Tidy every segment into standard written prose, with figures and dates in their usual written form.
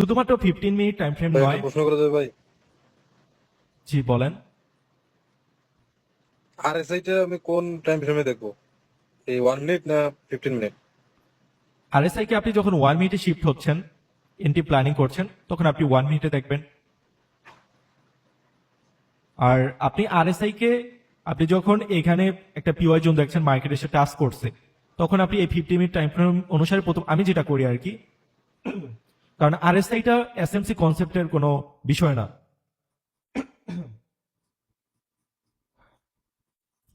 শুধুমাত্র 15 minute time frame ভাই নয়। একটা প্রশ্ন করা যাবে ভাই? জি বলেন। আরএসআইটা আমি কোন টাইম ফ্রেমে দেখবো? এই 1 মিনিট না 15 মিনিট? আরএসআই কে আপনি যখন 1 মিনিটে শিফট হচ্ছেন, এন্ট্রি প্ল্যানিং করছেন, তখন আপনি 1 মিনিটে দেখবেন। আর আপনি আরএসআই কে আপনি যখন এখানে একটা পিওয়াই জোন দেখছেন, মার্কেট এসে টাচ করছে, তখন আপনি এই 50 মিনিট টাইম ফ্রেম অনুসারে প্রথম আমি যেটা করি আর কি, কারণ আরএসআইটা এসএমসি কনসেপ্টের কোনো বিষয় না।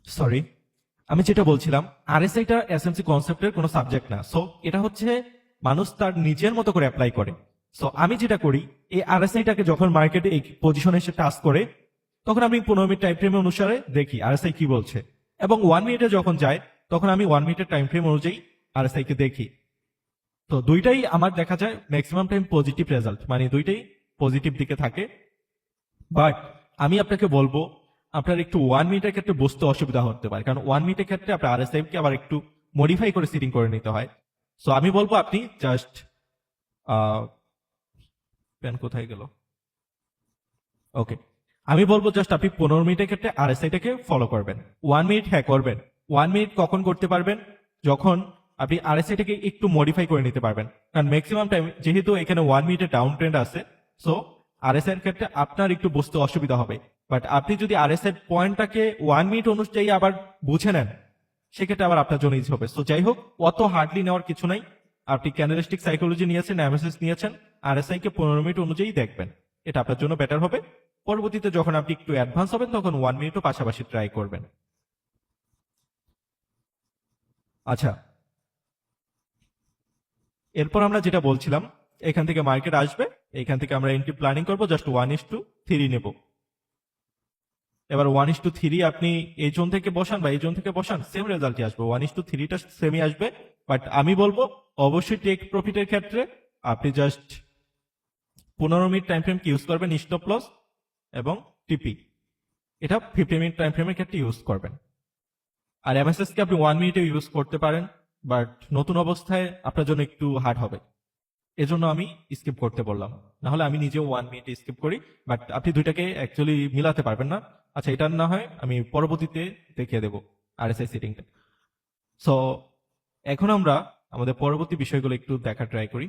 সরি, আমি যেটা বলছিলাম, আরএসআইটা এসএমসি কনসেপ্টের কোনো সাবজেক্ট না। সো এটা হচ্ছে মানুষ তার নিজের মতো করে অ্যাপ্লাই করে। সো আমি যেটা করি, এই আরএসআইটাকে যখন মার্কেটে এই পজিশনে এসে টাচ করে, তখন আমি 15 মিনিট টাইম ফ্রেম অনুসারে দেখি আরএসআই কি বলছে, এবং 1 মিনিটে যখন যায় তখন আমি 1 মিনিটের টাইম ফ্রেম অনুযায়ী আরএসআই কে দেখি। তো দুইটাই আমার দেখা যায় ম্যাক্সিমাম টাইম পজিটিভ রেজাল্ট, মানে দুইটাই পজিটিভ দিকে থাকে। বাট আমি আপনাকে বলবো, আপনার একটু 1 মিনিটের ক্ষেত্রে বুঝতে অসুবিধা হতে পারে, কারণ 1 মিনিটের ক্ষেত্রে আপনার আরএসআই কে আবার একটু মডিফাই করে সিটিং করে নিতে হয়। সো আমি বলবো আপনি জাস্ট পেন কোথায় গেল, ওকে, আমি বলবো জাস্ট আপনি 15 মিনিটের ক্ষেত্রে আরএসআইটাকে ফলো করবেন। 1 মিনিট হ্যাঁ করবেন। 1 মিনিট কখন করতে পারবেন? যখন আপনি আরএসআইটাকে একটু মডিফাই করে নিতে পারবেন, কারণ ম্যাক্সিমাম টাইম যেহেতু এখানে 1 মিনিটের ডাউন ট্রেন্ড আছে, সো আরএসআই এর ক্ষেত্রে আপনার একটু বুঝতে অসুবিধা হবে। বাট আপনি যদি আরএসআই পয়েন্টটাকে 1 মিনিট অনুযায়ী আবার বুঝে নেন, সেক্ষেত্রে আবার আপনার জন্য ইজি হবে। সো যাই হোক, অত হার্ডলি নেওয়ার কিছু নাই। আপনি ক্যান্ডেলস্টিক সাইকোলজি নিয়েছেন, এমএসএস নিয়েছেন, আরএসআই কে 15 মিনিট অনুযায়ী দেখবেন, এটা আপনার জন্য বেটার হবে। পরবর্তীতে যখন আপনি একটু অ্যাডভান্স হবেন, তখন 1 মিনিটও পাশাপাশি ট্রাই করবেন। আচ্ছা, এরপর আমরা যেটা বলছিলাম, এখান থেকে মার্কেট আসবে, এখান থেকে আমরা এন্ট্রি প্ল্যানিং করবো, জাস্ট 1:3 নেব। এবার 1:3 আপনি এই জোন থেকে বসান বা এই জোন থেকে বসান, সেম রেজাল্টই আসবে, 1:3টা সেমই আসবে। বাট আমি বলবো অবশ্যই টেক প্রফিটের ক্ষেত্রে আপনি জাস্ট 15 মিনিট টাইম ফ্রেম কি ইউজ করবেন, স্টপ লস এবং টিপি, এটা 50 মিনিট টাইম ফ্রেমের ক্ষেত্রে ইউজ করবেন। আর এমএসএস কে আপনি 1 মিনিটে ইউজ করতে পারেন, বাট নতুন অবস্থায় আপনার জন্য একটু হার্ড হবে, এজন্য আমি স্কিপ করতে বললাম। না হলে আমি নিজেও 1 মিনিটে স্কিপ করি, বাট আপনি দুইটাকে অ্যাকচুয়ালি মিলাতে পারবেন না। আচ্ছা, এটা না হয় আমি পরবর্তীতে দেখিয়ে দেবো আরএসআই সেটিংটা। সো এখন আমরা আমাদের পরবর্তী বিষয়গুলো একটু দেখা ট্রাই করি।